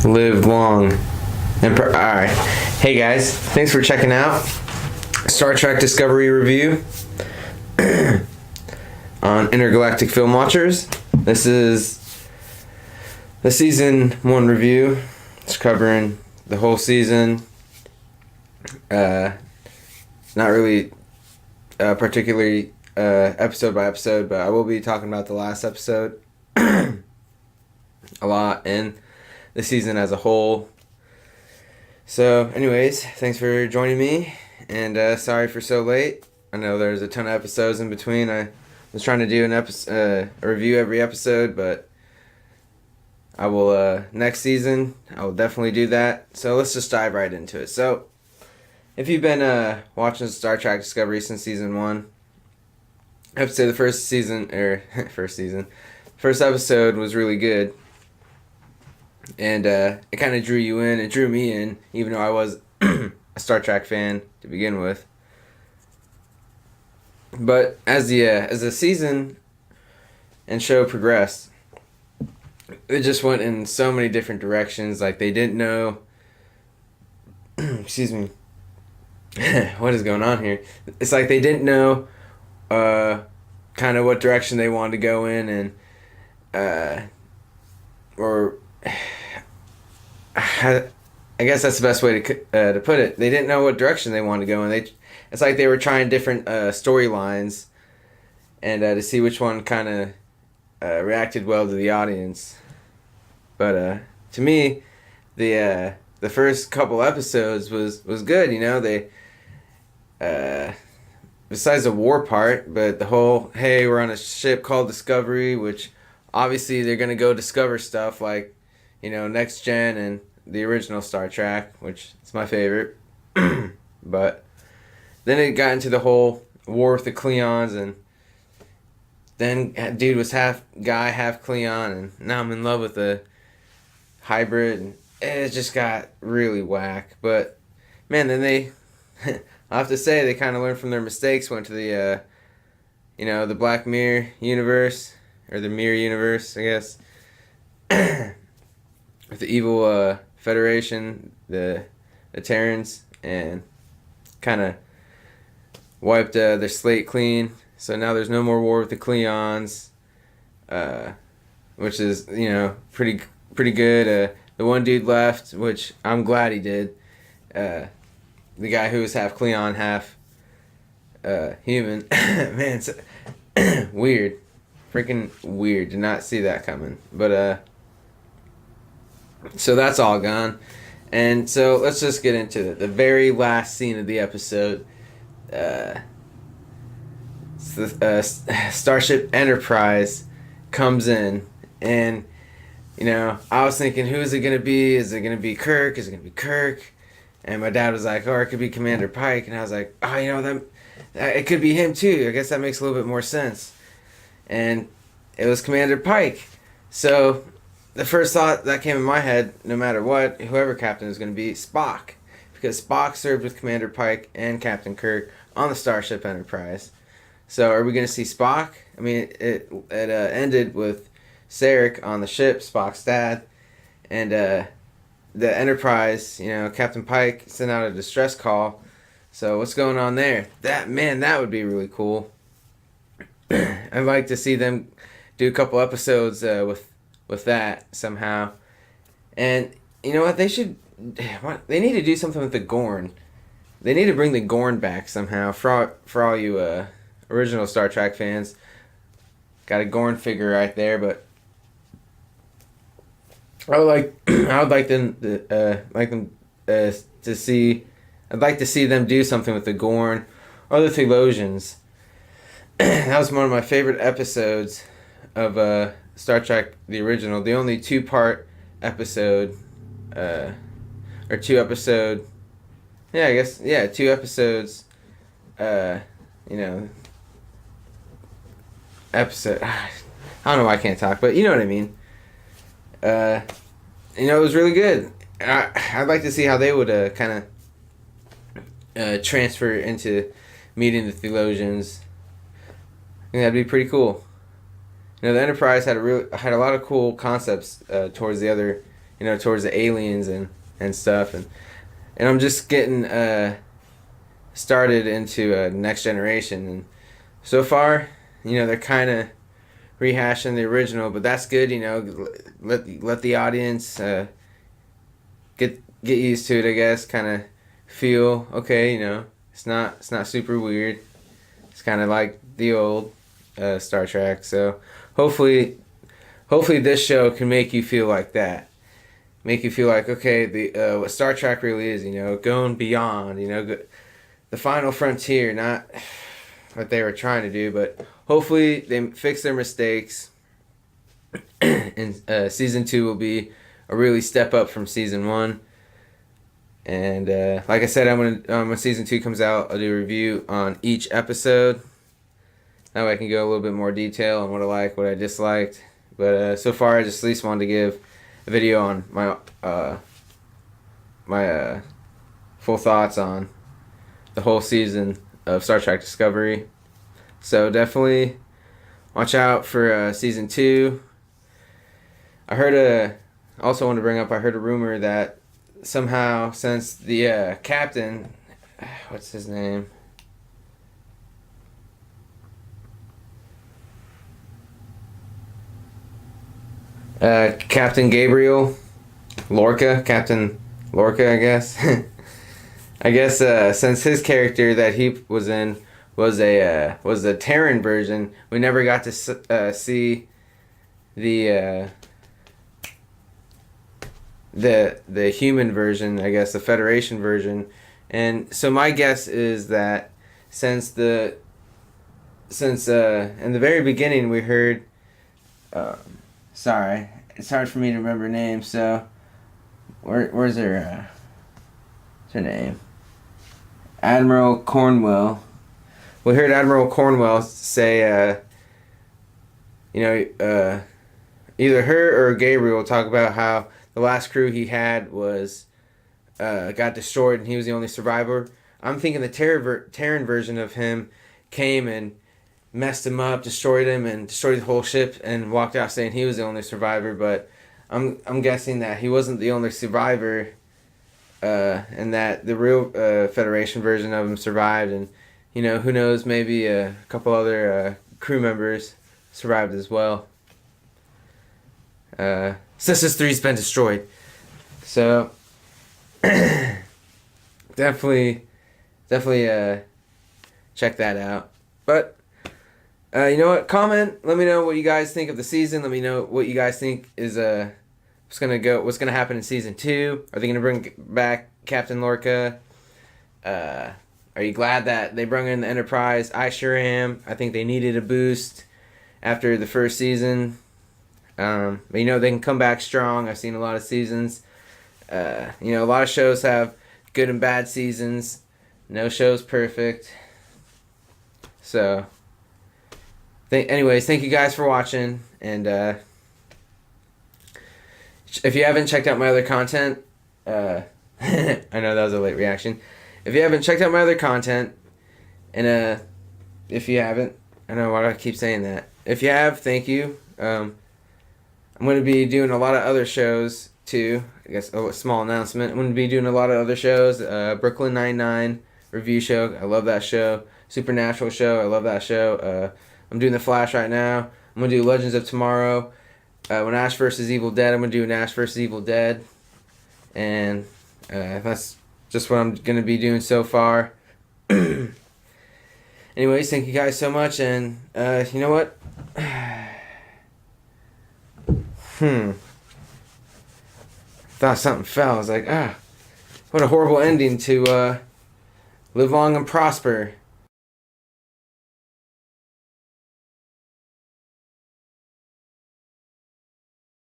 Live long and alright. Hey guys, thanks for checking out Star Trek Discovery review on Intergalactic Film Watchers. This is the season 1 review. It's covering the whole season. Not really particularly episode by episode, but I will be talking about the last episode a lot and the season as a whole. So anyways, thanks for joining me, and sorry for so late. I know there's a ton of episodes in between. I was trying to do a review every episode, but I will next season I will definitely do that. So let's just dive right into it. So if you've been watching Star Trek Discovery since season 1, I have to say the first episode was really good. And it kind of drew you in. It drew me in, even though I was a Star Trek fan to begin with. But as the season and show progressed, it just went in so many different directions. Like, they didn't know. Excuse me. What is going on here? It's like they didn't know kind of what direction they wanted to go in, and or I guess that's the best way to put it. They didn't know what direction they wanted to go, and it's like they were trying different storylines, and to see which one kind of reacted well to the audience. But to me, the first couple episodes was good. You know, they besides the war part, but the whole, hey, we're on a ship called Discovery, which obviously they're gonna go discover stuff like, you know, Next Gen and the original Star Trek, which is my favorite. But then it got into the whole war with the Klingons, and then dude was half guy, half Klingon, and now I'm in love with the hybrid, and it just got really whack. But man, then they I have to say they kind of learned from their mistakes, went to the the Black Mirror universe, or the Mirror universe, I guess. With the evil Federation, the Terrans, and kind of wiped their slate clean. So now there's no more war with the Klingons, which is, you know, pretty good. The one dude left, which I'm glad he did. The guy who was half Klingon, half human. Man, it's weird. Freaking weird. Did not see that coming. But so that's all gone. And so let's just get into it. The very last scene of the episode. Starship Enterprise comes in, and you know, I was thinking, who is it going to be? Is it going to be Kirk? Is it going to be Kirk? And my dad was like, oh, it could be Commander Pike. And I was like, oh, you know, it could be him too. I guess that makes a little bit more sense. And it was Commander Pike. So the first thought that came in my head, no matter what, whoever captain is going to be, Spock. Because Spock served with Commander Pike and Captain Kirk on the Starship Enterprise. So are we going to see Spock? I mean, it ended with Sarek on the ship, Spock's dad. And the Enterprise, you know, Captain Pike sent out a distress call. So what's going on there? That would be really cool. I'd like to see them do a couple episodes with that somehow. And you know what? They need to do something with the Gorn. They need to bring the Gorn back somehow. For all you original Star Trek fans, got a Gorn figure right there. But I would like them to see. I'd like to see them do something with the Gorn or the Theologians. That was one of my favorite episodes of Star Trek, the original. The only 2-part episode, or 2-episode. Yeah, I guess, yeah, 2 episodes. You know, episode. I don't know why I can't talk, but you know what I mean. You know, it was really good. I'd like to see how they would kind of transfer into meeting the Theologians. I think that'd be pretty cool. You know, the Enterprise had a lot of cool concepts towards the other towards the aliens and stuff, and I'm just getting started into Next Generation, and so far, they're kind of rehashing the original, but that's good. Let the audience get used to it, I guess. Kind of feel okay. It's not super weird. It's kind of like the old Star Trek. So hopefully this show can make you feel like that. Make you feel like, okay, the what Star Trek really is. Going beyond. The final frontier, not what they were trying to do, but hopefully they fix their mistakes. And season 2 will be a really step up from season 1. And like I said, I'm gonna when season 2 comes out, I'll do a review on each episode. That way I can go a little bit more detail on what I like, what I disliked. But so far, I just at least wanted to give a video on my full thoughts on the whole season of Star Trek Discovery. So definitely watch out for season 2. I heard also want to bring up, I heard a rumor that somehow, since the captain, what's his name? Captain Gabriel Lorca, Captain Lorca, I guess. I guess since his character that he was in was the Terran version, we never got to see the human version, I guess, the Federation version. And so my guess is that since in the very beginning we heard, sorry, it's hard for me to remember names. So where's her name? Admiral Cornwell. We heard Admiral Cornwell say, either her or Gabriel talk about how the last crew he had was got destroyed and he was the only survivor. I'm thinking the Terran version of him came and messed him up, destroyed him, and destroyed the whole ship, and walked out saying he was the only survivor. But I'm guessing that he wasn't the only survivor, and that the real Federation version of him survived. And who knows, maybe a couple other crew members survived as well. Sisters 3's been destroyed. So definitely check that out. But you know what? Comment. Let me know what you guys think of the season. Let me know what you guys think is what's gonna happen in season 2. Are they gonna bring back Captain Lorca? Are you glad that they brought in the Enterprise? I sure am. I think they needed a boost after the first season. But they can come back strong. I've seen a lot of seasons. A lot of shows have good and bad seasons. No show's perfect. So, anyways, thank you guys for watching. And if you haven't checked out my other content, I know that was a late reaction. If you haven't checked out my other content, and if you haven't, I know why do I keep saying that. If you have, thank you. I'm going to be doing a lot of other shows too. I guess a small announcement. I'm going to be doing a lot of other shows. Brooklyn Nine-Nine review show. I love that show. Supernatural show. I love that show. I'm doing The Flash right now. I'm going to do Legends of Tomorrow. When Ash vs. Evil Dead, I'm going to do an Ash vs. Evil Dead. And that's just what I'm going to be doing so far. Anyways, thank you guys so much. And you know what? Thought something fell. I was like, what a horrible ending to live long and prosper.